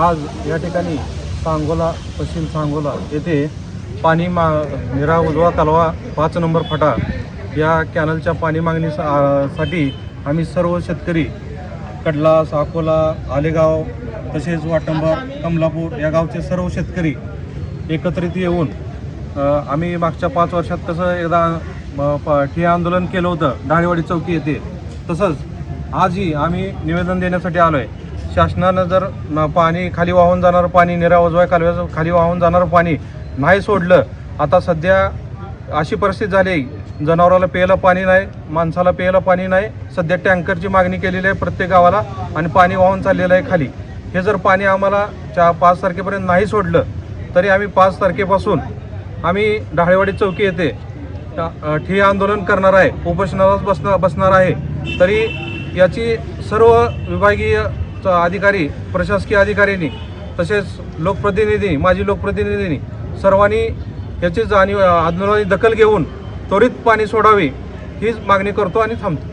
आज या ठिकाणी सांगोला पश्चिम सांगोला येथे पाणी निरा उजवा कालवा 5 नंबर फटा या कॅनलच्या पाणी मागणीसाठी आम्ही सर्व शेतकरी कडला, साकोला, आलेगाव तसेच वाटंबा, कमलापूर या गावचे सर्व शेतकरी एकत्रित येऊन आम्ही मागच्या 5 वर्षात कसं एकदा ठिय्या आंदोलन केलं होतं ढाळेवाडी चौकी येथे, तसंच आजही आम्ही निवेदन देण्यासाठी आलो आहे। शासनानं जर पाणी खाली वाहून जाणारं पाणी निरा उजवा कालव्याचं खाली वाहून जाणारं पाणी नाही सोडलं, आता सध्या अशी परिस्थिती झाली आहे, जनावराला प्यायला पाणी नाही, माणसाला प्यायला पाणी नाही। सध्या टँकरची मागणी केलेली आहे प्रत्येक गावाला आणि पाणी वाहून चाललेलं आहे खाली। हे जर पाणी आम्हाला 5 तारखेपर्यंत नाही सोडलं तरी आम्ही 5 तारखेपासून आम्ही ढाळेवाडी चौकी येथे ठिय्या आंदोलन करणार आहे, उपोषणाला बसणार आहे। तरी याची सर्व विभागीय अधिकारी, प्रशासकीय अधिकाऱ्यांनी तसेच लोकप्रतिनिधी, माजी लोकप्रतिनिधींनी सर्वांनी याची आंदोलनाची दखल घेऊन त्वरित पाणी सोडावे हीच मागणी करतो आणि थांबतो।